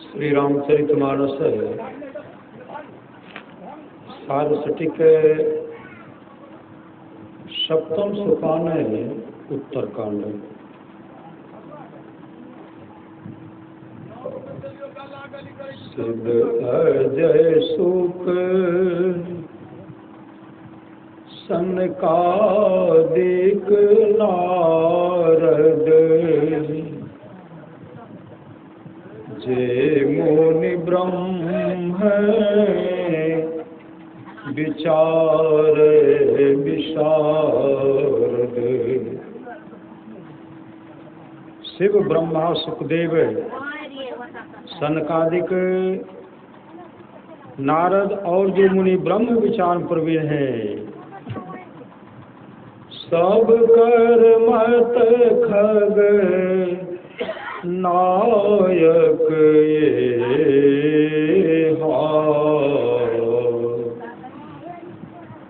श्री रामचरितमानस सारस्वतिक सप्तम सोपान उत्तरकांड। सिद्ध अजय सुख सनकादिक नारद जे मुनि ब्रह्म विचार विशारद। शिव ब्रह्मा सुखदेव सनकादिक नारद और जो मुनि ब्रह्म विचार प्रवीण हैं, सब कर मत खग नायक ये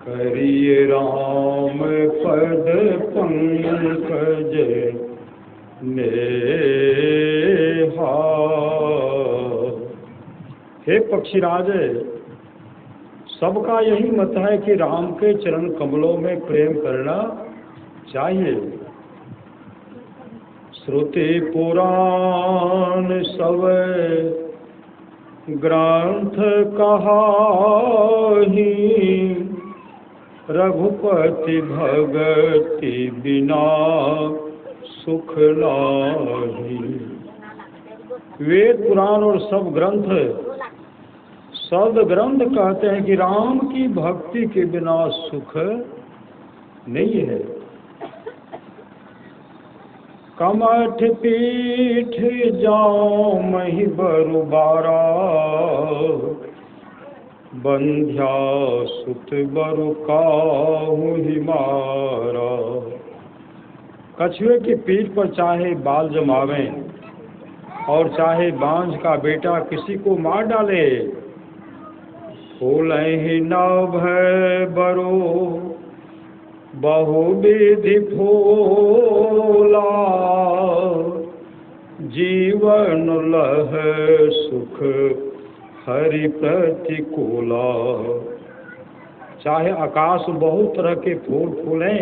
करिए राम पद पंकज नेहा। हे पक्षीराज, सबका यही मत है कि राम के चरण कमलों में प्रेम करना चाहिए। श्रुति पुराण सब ग्रंथ कहाही, रघुपति भगति बिना सुख नाही। वेद पुराण और सब ग्रंथ ग्रंथ कहते हैं कि राम की भक्ति के बिना सुख नहीं है। कमठ पीठ जाओ मही बरुबारा, बंध्या सुत बरु काहू ही मारा। कछुए की पीठ पर चाहे बाल जमावें और चाहे बांझ का बेटा किसी को मार डाले, फूल ही नभ बरो बहुविधि फूला, जीवन लह सुख हरि प्रतिकूला। चाहे आकाश बहुत तरह के फूल फूलें,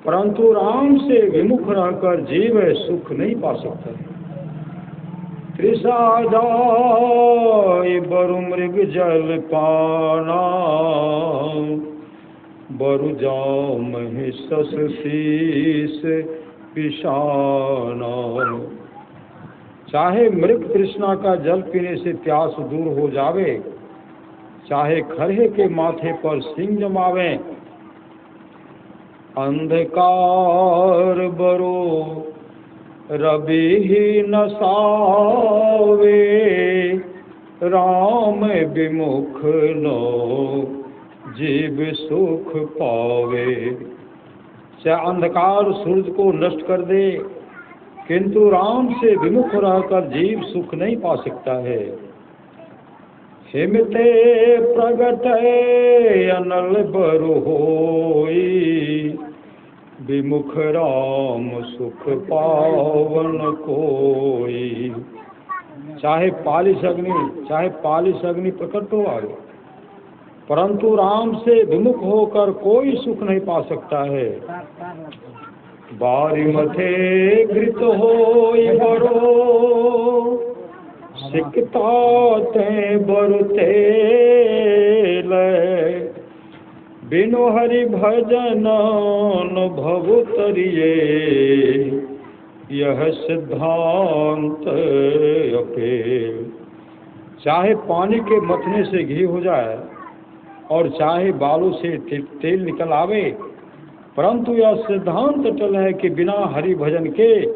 परंतु राम से विमुख रहकर जीव सुख नहीं पा सकता। तृषा जाय बरु मृग जल पाना, बरु जाओ महिषस शीस पिशाना। चाहे मृग तृष्णा का जल पीने से प्यास दूर हो जावे, चाहे खरहे के माथे पर सिंह जमावे, अंधकार बरो रवि ही नसावे, राम विमुख नो जीव सुख पावे। चाहे अंधकार सूरज को नष्ट कर दे, किंतु राम से विमुख रहकर जीव सुख नहीं पा सकता है। हिमते प्रगट अनल बरु होई, विमुख राम सुख पावन कोई। चाहे पालिश अग्नि प्रकट हो आए, परंतु राम से विमुख होकर कोई सुख नहीं पा सकता है। बारी मथे घृत होई बरो, सिकता ते बरु तेल, बिनु हरि भजन भव तरिए, यह सिद्धांत अपेल। चाहे पानी के मथने से घी हो जाए और चाहे बालों से तेल निकल आवे, परंतु यह सिद्धांत अटल है कि बिना हरि भजन के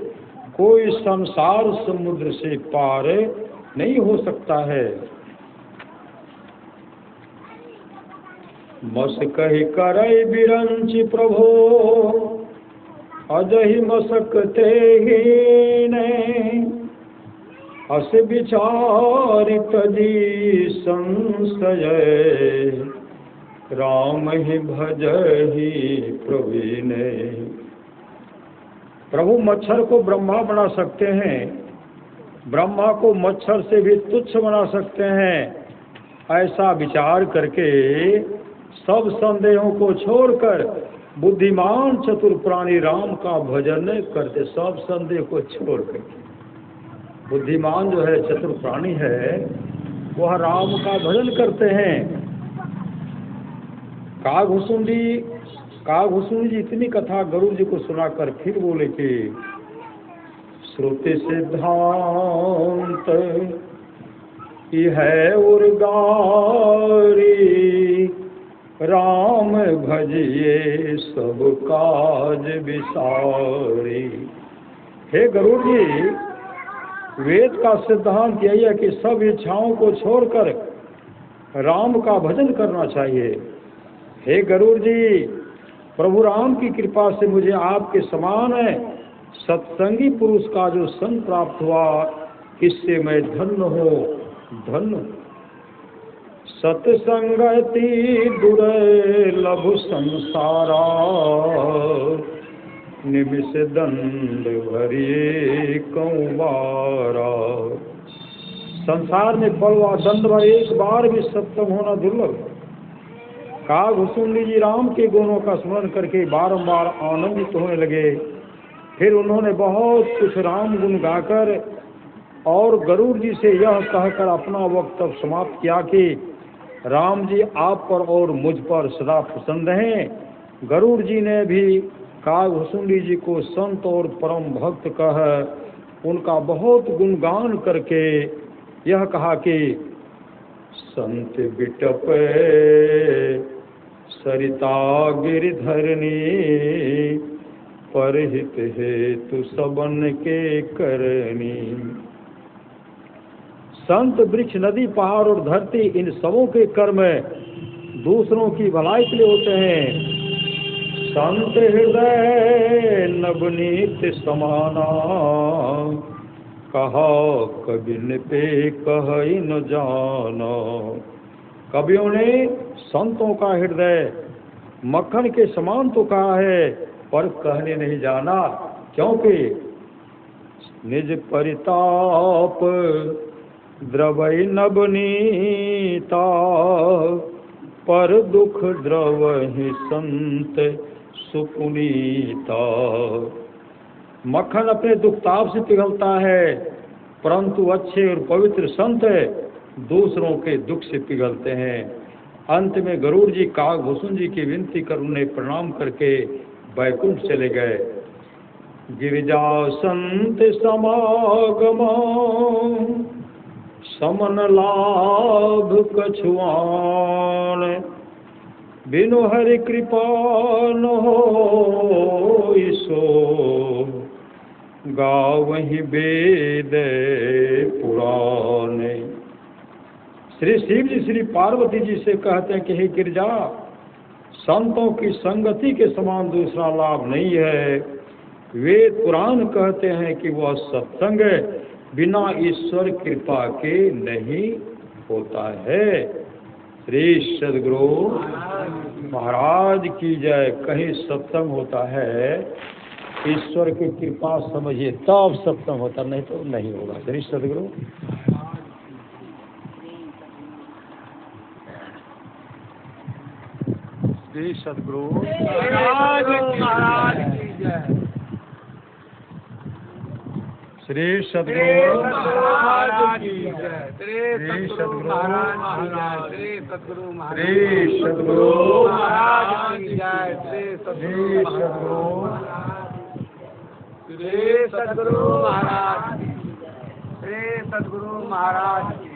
कोई संसार समुद्र से पार नहीं हो सकता है। मस कही करई बिरंचि प्रभो, अजहि मसकते हीने, अस विचारित जी संशय, राम ही भजहि प्रवीणे। प्रभु मच्छर को ब्रह्मा बना सकते हैं, ब्रह्मा को मच्छर से भी तुच्छ बना सकते हैं, ऐसा विचार करके सब संदेहों को छोड़कर बुद्धिमान चतुर प्राणी राम का भजन करते। सब संदेह को छोड़कर बुद्धिमान जो है, चतुर प्राणी है, वह राम का भजन करते हैं। कागभूषुंडी जी इतनी कथा गरुड़ जी को सुनाकर फिर बोले कि श्रुति सिद्धांत है उर्गारी, राम भजिए सब काज विसारी। हे गरुड़ जी, वेद का सिद्धांत यही है कि सब इच्छाओं को छोड़कर राम का भजन करना चाहिए। हे गरुड़ जी, प्रभु राम की कृपा से मुझे आपके समान है सत्संगी पुरुष का जो संग प्राप्त हुआ, इससे मैं धन्य हो धन्य। सत्संगति दुर्लभ संसारा, निमिष दंड भरिए कौबारा। संसार में पड़वा दंड भर एक बार भी सत्संग होना दुर्लभ। कागभूषुंडी जी राम के गुणों का स्मरण करके बारंबार आनंदित होने लगे। फिर उन्होंने बहुत कुछ राम गुण गाकर और गरुड़ जी से यह कहकर अपना वक्तव्य समाप्त किया कि राम जी आप पर और मुझ पर सदा प्रसन्न रहें। गरुड़ जी ने भी कागभूषुंडी जी को संत और परम भक्त कह उनका बहुत गुणगान करके यह कहा कि संत बिटपे सरिता गिरधरनी, परहित हेतु सबन के करनी। संत वृक्ष नदी पहाड़ और धरती इन सबों के कर्म दूसरों की भलाई के लिए होते हैं। संत हृदय नवनीत समाना, कहा कबिन पे कह न जाना। कवियों ने संतों का हृदय मक्खन के समान तो कहा है, पर कहने नहीं जाना, क्योंकि निज परिताप द्रवई नवनीता, पर दुख द्रवहि संत सुपुनीता। मक्खन अपने दुख ताप से पिघलता है, परंतु अच्छे और पवित्र संत दूसरों के दुख से पिघलते हैं। अंत में गरुड़ जी कागभूषुंडी जी की विनती कर उन्हें प्रणाम करके वैकुंठ चले गए। गिरिजा संत समागमा, समन लाभ कछुआन। बिनु हरि कृपा न होई सो, गावहि वेद पुराण। श्री शिव जी श्री पार्वती जी से कहते हैं कि हे गिरिजा, संतों की संगति के समान दूसरा लाभ नहीं है। वेद पुराण कहते हैं कि वह सत्संग बिना ईश्वर कृपा के नहीं होता है। श्री सद्गुरु महाराज की जय। कहीं सत्संग होता है, ईश्वर की कृपा समझिए तब सत्संग होता, नहीं तो नहीं होगा। श्री सद्गुरु श्री सद्गुरु महाराज की जय। श्री सद्गुरु महाराज की जय। श्री सद्गुरु महाराज, श्री सद्गुरु महाराज, श्री सद्गुरु महाराज की जय। श्री सद्गुरु श्री सद्गुरु महाराज, श्री सद्गुरु महाराज की।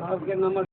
आपके नंबर